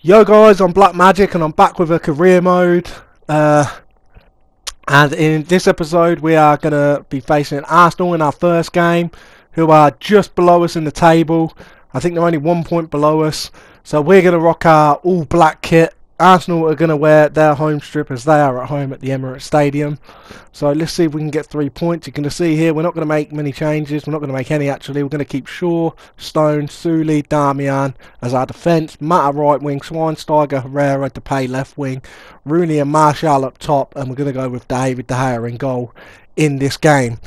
Yo guys, I'm Black Magic and I'm back with a career mode. And in this episode we are going to be facing Arsenal in our first game, who are just below us in the table. I think they're only 1 point below us. So we're going to rock our all black kit. Arsenal are going to wear their home strip as they are at home at the Emirates Stadium. So let's see if we can get 3 points. You're going to see here we're not going to make many changes. We're not going to make any actually. We're going to keep Shaw, Stone, Suli, Darmian as our defence. Mata right wing, Schweinsteiger, Herrera, Depay left wing, Rooney and Martial up top. And we're going to go with David De Gea in goal in this game.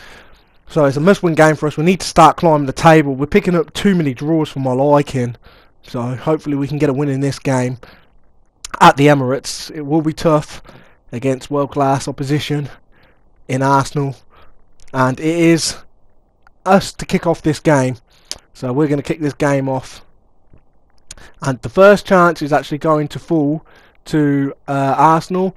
So it's a must-win game for us. We need to start climbing the table. We're picking up too many draws for my liking. So hopefully we can get a win in this game at the Emirates. It will be tough against world-class opposition in Arsenal, and it is us to kick off this game. So we're going to kick this game off, and the first chance is actually going to fall to Arsenal.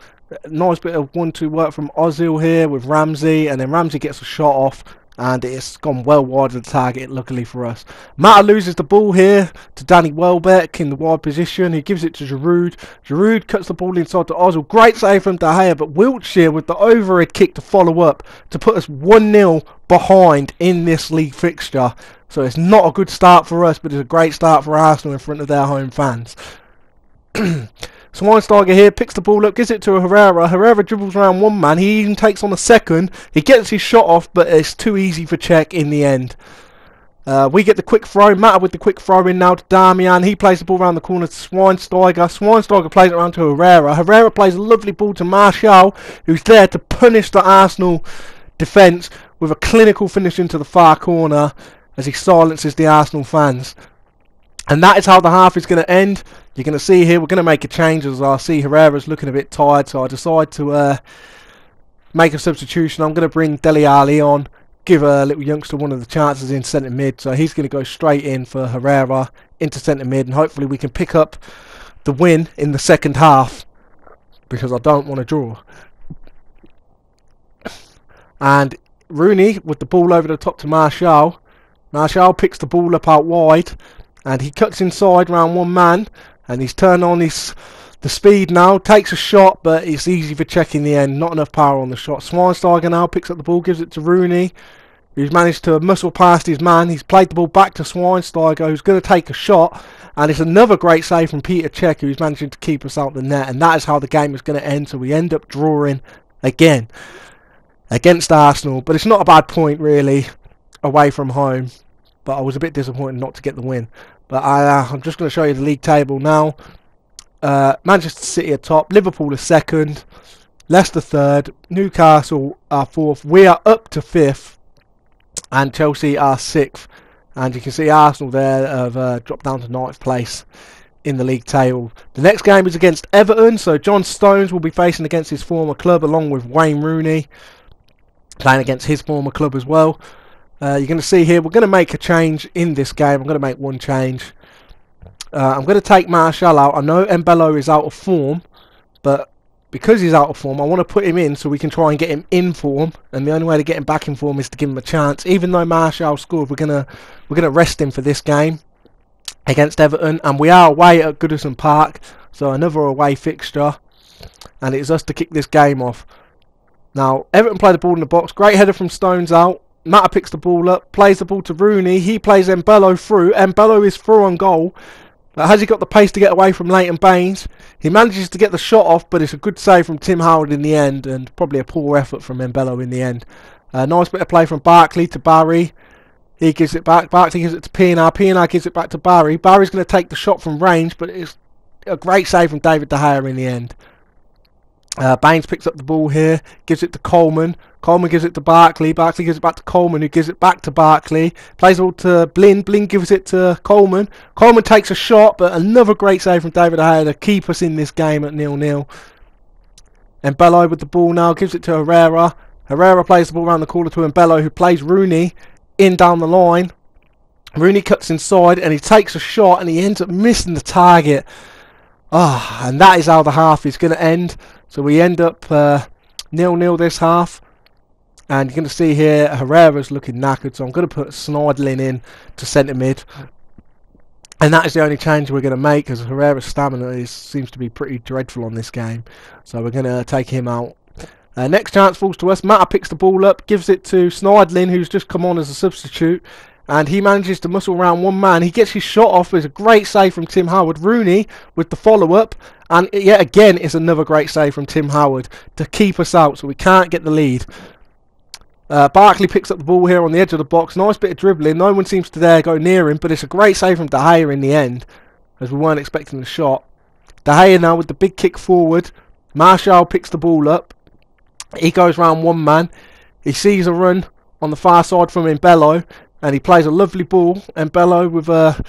Nice bit of 1-2 work from Ozil here with Ramsey, and then Ramsey gets a shot off and it's gone well wide of the target, luckily for us. Mata loses the ball here to Danny Welbeck in the wide position. He gives it to Giroud. Giroud cuts the ball inside to Ozil. Great save from De Gea, but Wiltshire with the overhead kick to follow up to put us 1-0 behind in this league fixture. So it's not a good start for us, but it's a great start for Arsenal in front of their home fans. Schweinsteiger here picks the ball up, gives it to Herrera. Herrera dribbles around one man. He even takes on a second. He gets his shot off, but it's too easy for Czech in the end. We get the quick throw. Mata with the quick throw in now to Darmian. He plays the ball around the corner to Schweinsteiger. Schweinsteiger plays it around to Herrera. Herrera plays a lovely ball to Martial, who's there to punish the Arsenal defence with a clinical finish into the far corner as he silences the Arsenal fans. And that is how the half is going to end. You're going to see here we're going to make a change, as I see Herrera's looking a bit tired, so I decide to make a substitution. I'm going to bring Dele Alli on, give a little youngster one of the chances in centre mid, so he's going to go straight in for Herrera into centre mid, and hopefully we can pick up the win in the second half, because I don't want to draw. And Rooney with the ball over the top to Martial. Martial picks the ball up out wide, and he cuts inside round one man, and he's turned on the speed now, takes a shot, but it's easy for Czech in the end, not enough power on the shot. Schweinsteiger now picks up the ball, gives it to Rooney, who's managed to muscle past his man. He's played the ball back to Schweinsteiger, who's going to take a shot, and it's another great save from Peter Cech, who's managing to keep us out the net, and that is how the game is going to end. So we end up drawing again against Arsenal, but it's not a bad point really away from home, but I was a bit disappointed not to get the win. But I'm just going to show you the league table now. Manchester City are top, Liverpool are second, Leicester third, Newcastle are fourth, we are up to fifth, and Chelsea are sixth. And you can see Arsenal there have dropped down to ninth place in the league table. The next game is against Everton, so John Stones will be facing against his former club, along with Wayne Rooney playing against his former club as well. You're going to see here we're going to make a change in this game. I'm going to make one change. I'm going to take Martial out. I know Embello is out of form, but because he's out of form, I want to put him in so we can try and get him in form. And the only way to get him back in form is to give him a chance. Even though Martial scored, we're going to rest him for this game against Everton, and we are away at Goodison Park, so another away fixture, and it's us to kick this game off. Now Everton play the ball in the box. Great header from Stones out. Mata picks the ball up, plays the ball to Rooney. He plays Embello through. Embello is through on goal. But has he got the pace to get away from Leighton Baines? He manages to get the shot off, but it's a good save from Tim Howard in the end, and probably a poor effort from Embello in the end. Nice bit of play from Barkley to Barry. He gives it back. Barkley gives it to Pienaar. Pienaar gives it back to Barry. Barry's going to take the shot from range, but it's a great save from David De Gea in the end. Baines picks up the ball here, gives it to Coleman. Coleman gives it to Barkley. Barkley gives it back to Coleman, who gives it back to Barkley. Plays it all to Blin. Blin gives it to Coleman. Coleman takes a shot, but another great save from David De Gea to keep us in this game at 0-0. And Embello with the ball now, gives it to Herrera. Herrera plays the ball around the corner to Embello, who plays Rooney in down the line. Rooney cuts inside, and he takes a shot, and he ends up missing the target. And that is how the half is going to end. So we end up 0-0 this half. And you're going to see here Herrera's looking knackered, so I'm going to put Sneijderlin in to centre mid. And that is the only change we're going to make, because Herrera's stamina seems to be pretty dreadful on this game. So we're going to take him out. Next chance falls to us. Mata picks the ball up, gives it to Schneidlin, who's just come on as a substitute. And he manages to muscle around one man. He gets his shot off. It's a great save from Tim Howard. Rooney with the follow-up. And yet again, it's another great save from Tim Howard to keep us out, so we can't get the lead. Barkley picks up the ball here on the edge of the box. Nice bit of dribbling. No one seems to dare go near him, but it's a great save from De Gea in the end, as we weren't expecting the shot. De Gea now with the big kick forward. Martial picks the ball up. He goes round one man. He sees a run on the far side from Embello, and he plays a lovely ball. Embello with a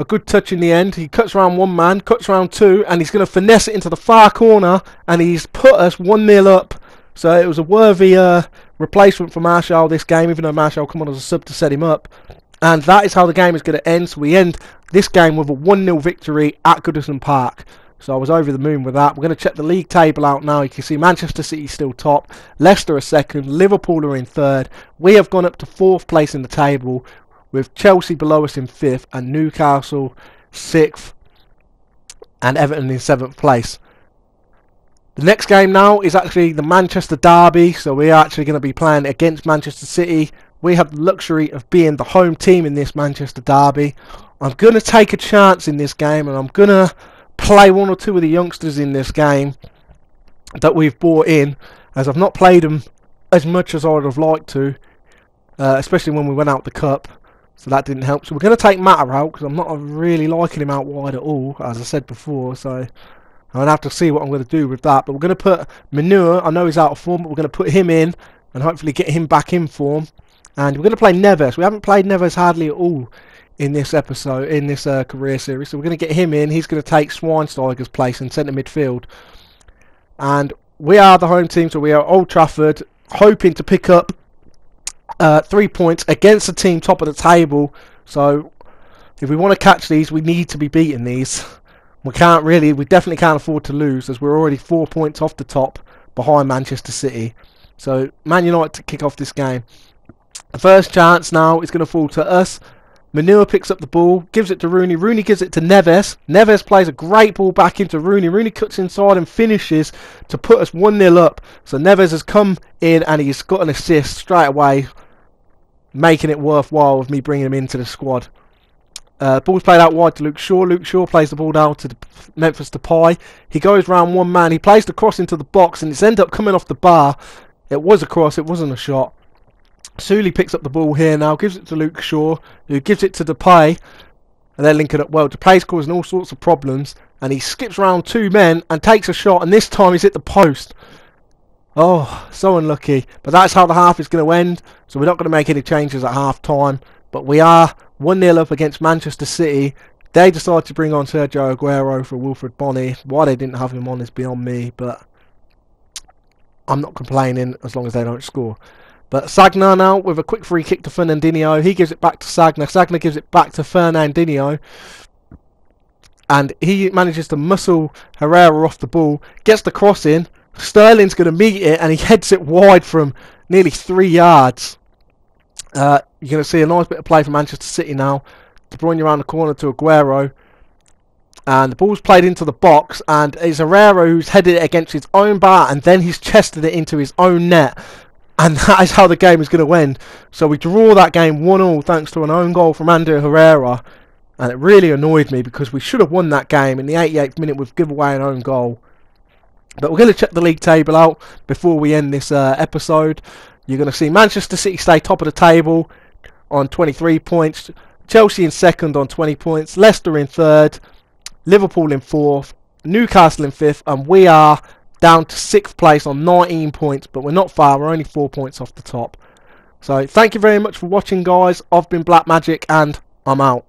good touch in the end. He cuts round one man, cuts round two, and he's going to finesse it into the far corner, and he's put us 1-0 up. So it was a worthy replacement for Martial this game, even though Martial come on as a sub to set him up. And that is how the game is going to end. So we end this game with a 1-0 victory at Goodison Park. So I was over the moon with that. We're going to check the league table out now. You can see Manchester City still top, Leicester are second, Liverpool are in third. We have gone up to 4th place in the table, with Chelsea below us in 5th and Newcastle 6th and Everton in 7th place. The next game now is actually the Manchester Derby, so we are actually going to be playing against Manchester City. We have the luxury of being the home team in this Manchester Derby. I'm going to take a chance in this game, and I'm going to play one or two of the youngsters in this game that we've brought in, as I've not played them as much as I would have liked to, especially when we went out the Cup, so that didn't help. So we're going to take Mata out, because I'm not really liking him out wide at all, as I said before, so I'm going to have to see what I'm going to do with that. But we're going to put Manure, I know he's out of form, but we're going to put him in and hopefully get him back in form. And we're going to play Neves. We haven't played Neves hardly at all in this episode, in this career series. So we're going to get him in. He's going to take Schweinsteiger's place in centre midfield. And we are the home team, so we are Old Trafford, hoping to pick up 3 points against the team top of the table. So if we want to catch these, we need to be beating these. We definitely can't afford to lose, as we're already 4 points off the top behind Manchester City. So Man United to kick off this game. The first chance now is going to fall to us. Manure picks up the ball, gives it to Rooney. Rooney gives it to Neves. Neves plays a great ball back into Rooney. Rooney cuts inside and finishes to put us 1-0 up. So Neves has come in and he's got an assist straight away, making it worthwhile with me bringing him into the squad. Ball's played out wide to Luke Shaw. Luke Shaw plays the ball down to Memphis Depay. He goes round one man. He plays the cross into the box, and it's ended up coming off the bar. It was a cross. It wasn't a shot. Sully picks up the ball here now, gives it to Luke Shaw, who gives it to Depay, and they're linking up well. Depay's causing all sorts of problems, and he skips round two men and takes a shot, and this time he's hit the post. Oh, so unlucky. But that's how the half is going to end, so we're not going to make any changes at half time. But we are 1-0 up against Manchester City. They decided to bring on Sergio Aguero for Wilfred Bonny. Why they didn't have him on is beyond me, but I'm not complaining as long as they don't score. But Sagna now with a quick free kick to Fernandinho. He gives it back to Sagna. Sagna gives it back to Fernandinho. And he manages to muscle Herrera off the ball. Gets the cross in. Sterling's going to meet it and he heads it wide from nearly 3 yards. You're going to see a nice bit of play from Manchester City now. De Bruyne around the corner to Aguero. And the ball's played into the box. And it's Herrera who's headed it against his own bar. And then he's chested it into his own net. And that is how the game is going to end. So we draw that game 1-1 thanks to an own goal from Ander Herrera. And it really annoyed me because we should have won that game. In the 88th minute we've given away an own goal. But we're going to check the league table out before we end this episode. You're going to see Manchester City stay top of the table on 23 points. Chelsea in second on 20 points. Leicester in third. Liverpool in fourth. Newcastle in fifth. And we are down to 6th place on 19 points. But we're not far. We're only 4 points off the top. So thank you very much for watching, guys. I've been Black Magic and I'm out.